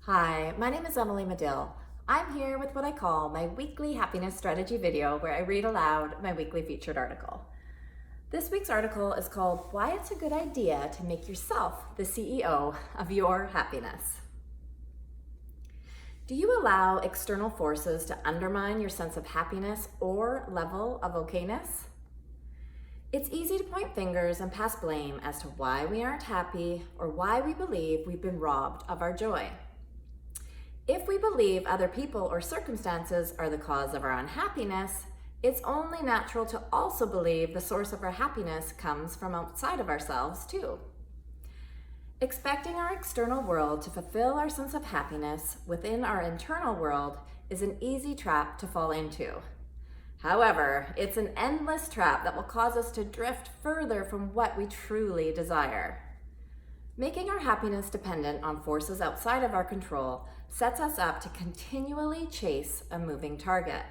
Hi, my name is Emily Madill. I'm here with what I call my weekly happiness strategy video where I read aloud my weekly featured article. This week's article is called Why It's a Good Idea to Make Yourself the CEO of Your Happiness. Do you allow external forces to undermine your sense of happiness or level of okayness? It's easy to point fingers and pass blame as to why we aren't happy or why we believe we've been robbed of our joy. If we believe other people or circumstances are the cause of our unhappiness, it's only natural to also believe the source of our happiness comes from outside of ourselves too. Expecting our external world to fulfill our sense of happiness within our internal world is an easy trap to fall into. However, it's an endless trap that will cause us to drift further from what we truly desire. Making our happiness dependent on forces outside of our control sets us up to continually chase a moving target.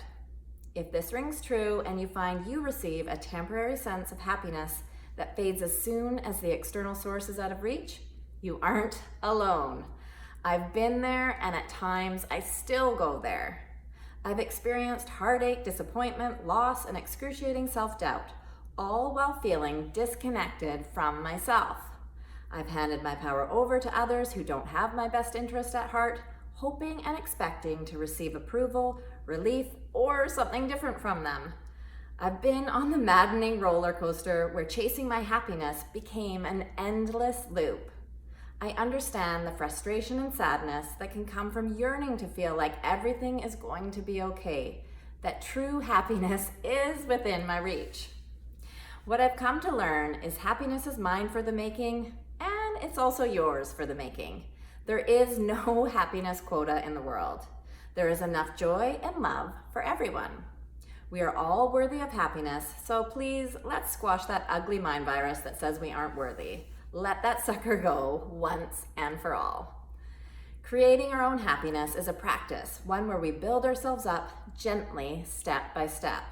If this rings true and you find you receive a temporary sense of happiness that fades as soon as the external source is out of reach, you aren't alone. I've been there, and at times I still go there. I've experienced heartache, disappointment, loss, and excruciating self-doubt, all while feeling disconnected from myself. I've handed my power over to others who don't have my best interest at heart, hoping and expecting to receive approval, relief, or something different from them. I've been on the maddening roller coaster where chasing my happiness became an endless loop. I understand the frustration and sadness that can come from yearning to feel like everything is going to be okay, that true happiness is within my reach. What I've come to learn is happiness is mine for the making, and it's also yours for the making. There is no happiness quota in the world. There is enough joy and love for everyone. We are all worthy of happiness, so please let's squash that ugly mind virus that says we aren't worthy. Let that sucker go once and for all. Creating our own happiness is a practice, one where we build ourselves up gently, step by step.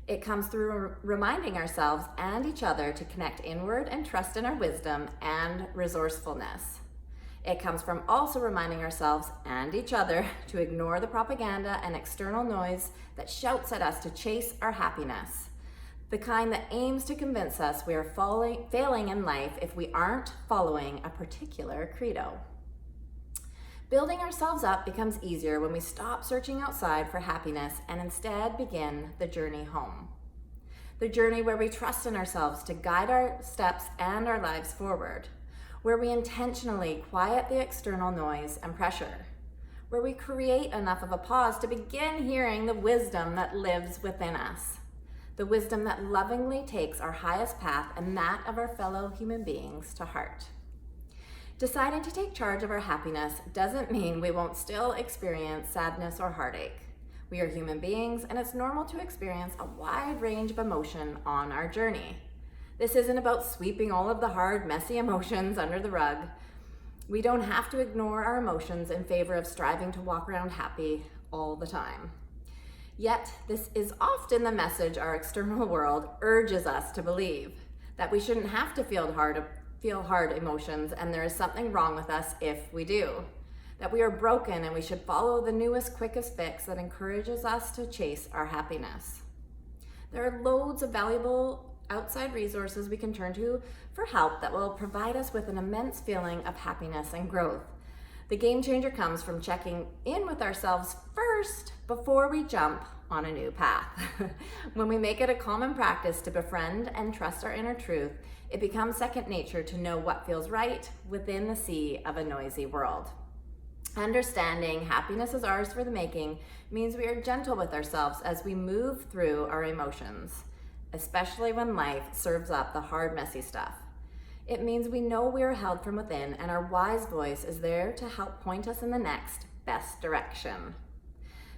It comes through reminding ourselves and each other to connect inward and trust in our wisdom and resourcefulness. It comes from also reminding ourselves and each other to ignore the propaganda and external noise that shouts at us to chase our happiness. The kind that aims to convince us we are failing in life if we aren't following a particular credo. Building ourselves up becomes easier when we stop searching outside for happiness and instead begin the journey home. The journey where we trust in ourselves to guide our steps and our lives forward, where we intentionally quiet the external noise and pressure, where we create enough of a pause to begin hearing the wisdom that lives within us. The wisdom that lovingly takes our highest path and that of our fellow human beings to heart. Deciding to take charge of our happiness doesn't mean we won't still experience sadness or heartache. We are human beings, and it's normal to experience a wide range of emotion on our journey. This isn't about sweeping all of the hard, messy emotions under the rug. We don't have to ignore our emotions in favor of striving to walk around happy all the time. Yet, this is often the message our external world urges us to believe, that we shouldn't have to feel hard emotions and there is something wrong with us if we do, that we are broken and we should follow the newest, quickest fix that encourages us to chase our happiness. There are loads of valuable outside resources we can turn to for help that will provide us with an immense feeling of happiness and growth. The game changer comes from checking in with ourselves first before we jump on a new path. When we make it a common practice to befriend and trust our inner truth, it becomes second nature to know what feels right within the sea of a noisy world. Understanding happiness is ours for the making means we are gentle with ourselves as we move through our emotions, especially when life serves up the hard, messy stuff. It means we know we are held from within, and our wise voice is there to help point us in the next best direction.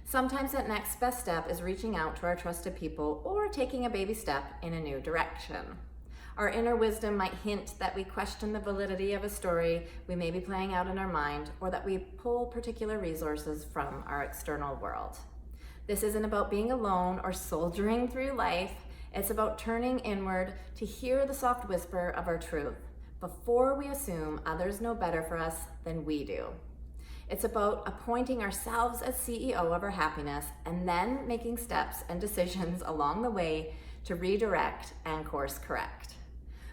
Sometimes that next best step is reaching out to our trusted people or taking a baby step in a new direction. Our inner wisdom might hint that we question the validity of a story we may be playing out in our mind, or that we pull particular resources from our external world. This isn't about being alone or soldiering through life. It's about turning inward to hear the soft whisper of our truth before we assume others know better for us than we do. It's about appointing ourselves as CEO of our happiness and then making steps and decisions along the way to redirect and course correct.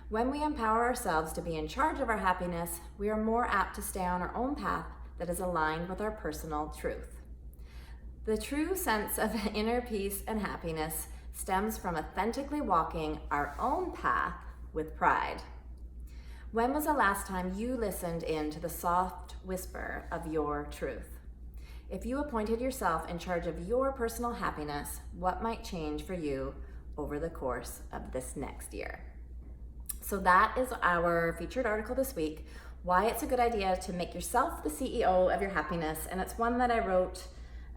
When we empower ourselves to be in charge of our happiness, we are more apt to stay on our own path that is aligned with our personal truth. The true sense of inner peace and happiness stems from authentically walking our own path with pride. When was the last time you listened in to the soft whisper of your truth? If you appointed yourself in charge of your personal happiness, what might change for you over the course of this next year? So that is our featured article this week, why it's a good idea to make yourself the CEO of your happiness. And it's one that I wrote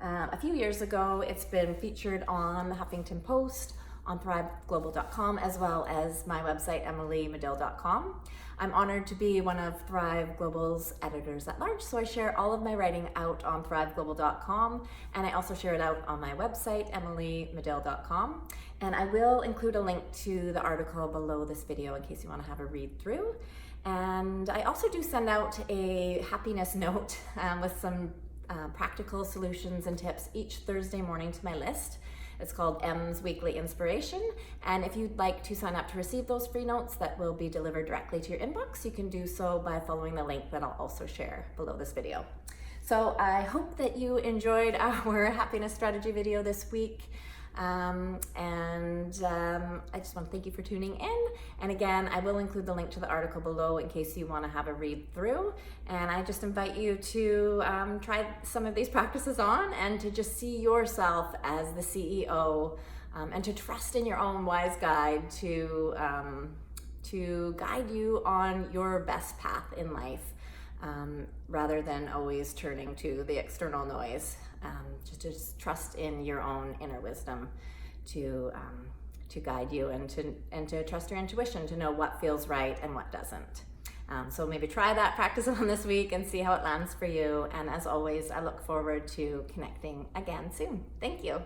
a few years ago. It's been featured on the Huffington Post, on thriveglobal.com, as well as my website, emilymadill.com. I'm honored to be one of Thrive Global's editors at large, so I share all of my writing out on thriveglobal.com, and I also share it out on my website, emilymadill.com. And I will include a link to the article below this video in case you want to have a read through. And I also do send out a happiness note with some practical solutions and tips each Thursday morning to my list. It's called M's Weekly Inspiration. And if you'd like to sign up to receive those free notes that will be delivered directly to your inbox, you can do so by following the link that I'll also share below this video. So I hope that you enjoyed our happiness strategy video this week. I just want to thank you for tuning in. And again, I will include the link to the article below in case you want to have a read through. And I just invite you to try some of these practices on and to just see yourself as the CEO and to trust in your own wise guide to guide you on your best path in life, rather than always turning to the external noise. Just trust in your own inner wisdom to guide you and to trust your intuition to know what feels right and what doesn't. So maybe try that practice on this week and see how it lands for you. And as always, I look forward to connecting again soon. Thank you.